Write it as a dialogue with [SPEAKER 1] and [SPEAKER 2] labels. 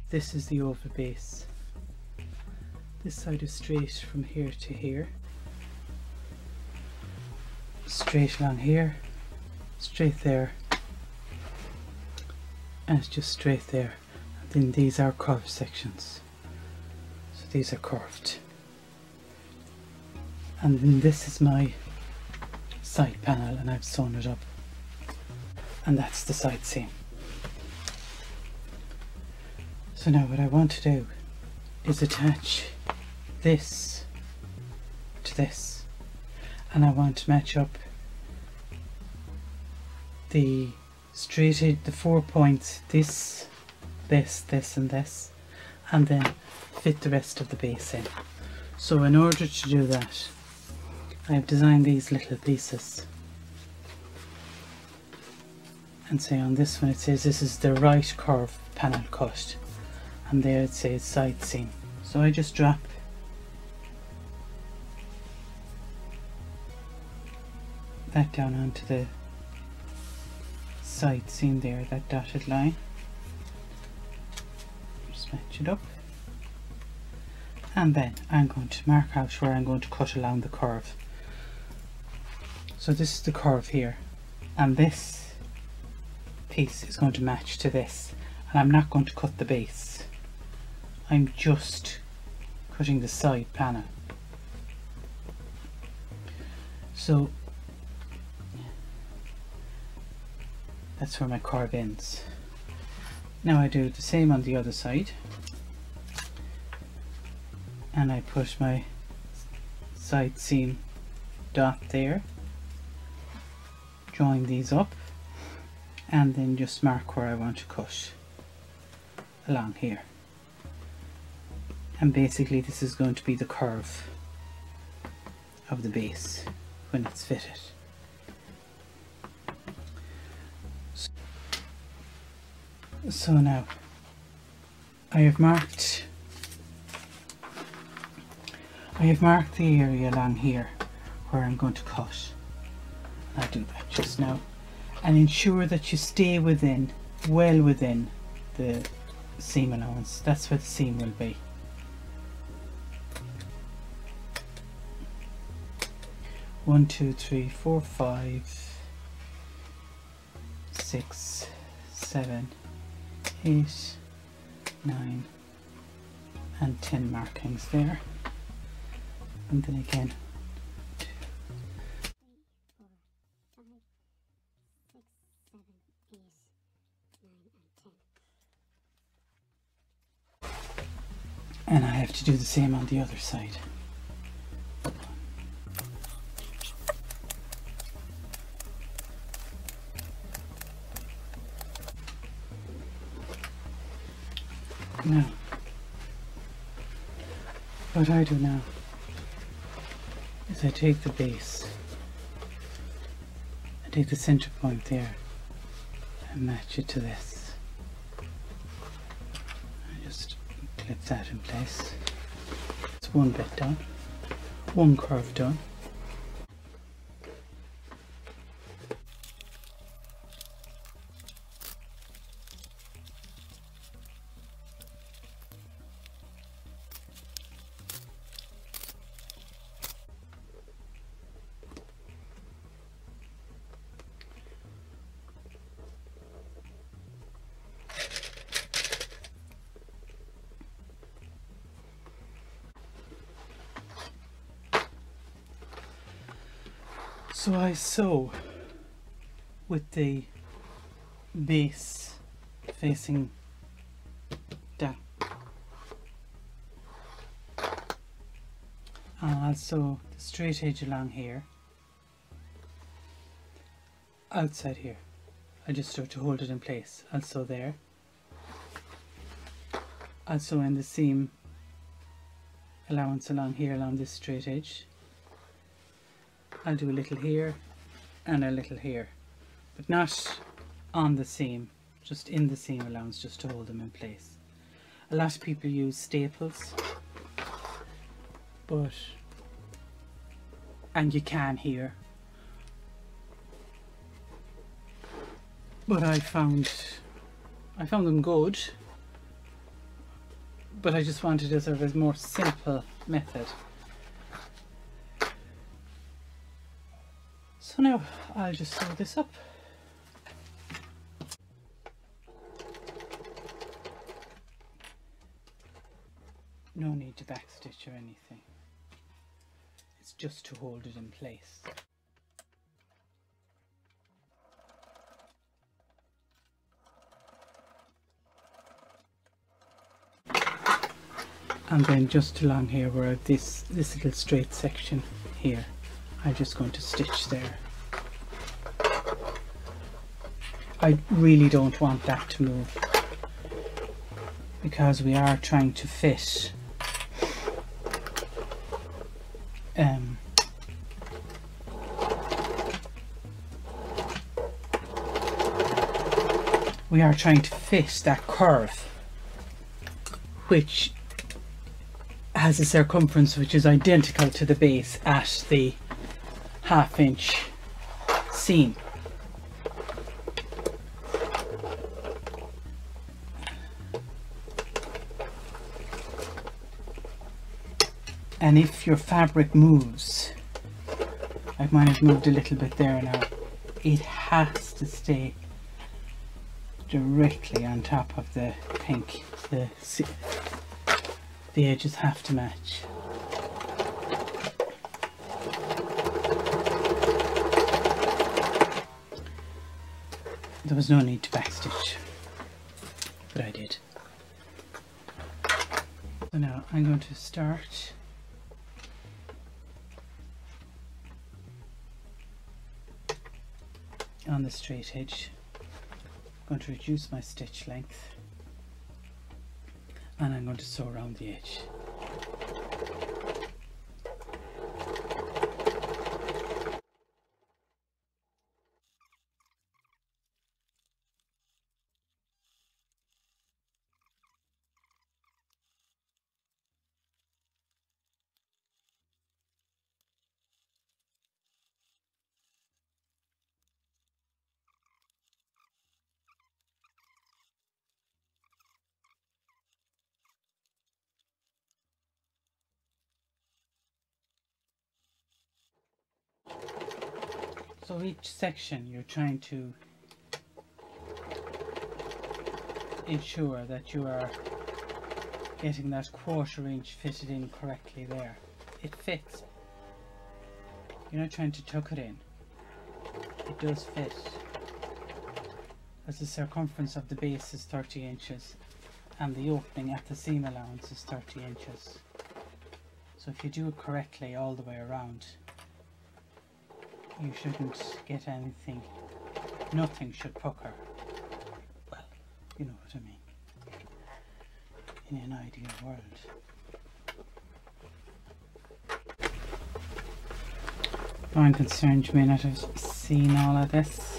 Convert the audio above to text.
[SPEAKER 1] this is the oval base. This side is straight from here to here, straight along here, straight there, and it's just straight there. And then these are curved sections, so these are curved. And then this is my side panel, and I've sewn it up, and that's the side seam. So now what I want to do is attach this to this, and I want to match up the straight edge, the 4 points, this, and this, and then fit the rest of the base in. So in order to do that, I've designed these little pieces, and say on this one it says this is the right curve panel cut, and there it says side seam. So I just drop that down onto the side seam there, that dotted line. Just match it up, and then I'm going to mark out where I'm going to cut along the curve. So this is the curve here, and this piece is going to match to this, and I'm not going to cut the base, I'm just cutting the side panel. So that's where my curve ends. Now I do the same on the other side, and I put my side seam dot there, join these up, and then just mark where I want to cut along here. And basically this is going to be the curve of the base when it's fitted. So now I have marked the area along here where I'm going to cut. I'll do that just now, and ensure that you stay within, well within the seam allowance. That's where the seam will be. One, two, three, four, 5, 6, 7, 8, 9, and 10 markings there, and then again 2, 3, 4, 5, 6, 7, 8, 9, and 10. And I have to do the same on the other side. Now, what I do now is I take the base, I take the center point there and match it to this. I just clip that in place. It's one bit done, one curve done. So I sew with the base facing down. I'll sew the straight edge along here, outside here. I just start to hold it in place. I'll sew there. I'll sew in the seam allowance along here, along this straight edge. I'll do a little here and a little here, but not on the seam, just in the seam allowance, just to hold them in place. A lot of people use staples, and you can here, but I found them good, but I just wanted a sort of a more simple method. So now I'll just sew this up. No need to backstitch or anything. It's just to hold it in place. And then just along here where this little straight section here, I'm just going to stitch there. I really don't want that to move because we are trying to fit that curve, which has a circumference which is identical to the base at the 1/2 inch seam. And if your fabric moves, like mine has moved a little bit there now, it has to stay directly on top of the pink. The edges have to match. There was no need to backstitch, but I did. So now I'm going to start on the straight edge. I'm going to reduce my stitch length and I'm going to sew around the edge. So each section you're trying to ensure that you are getting that 1/4 inch fitted in correctly there. It fits. You're not trying to tuck it in. It does fit. As the circumference of the base is 30 inches and the opening at the seam allowance is 30 inches. So if you do it correctly all the way around, you shouldn't get anything, nothing should pucker. Well, you know what I mean. In an ideal world. I'm concerned you may not have seen all of this.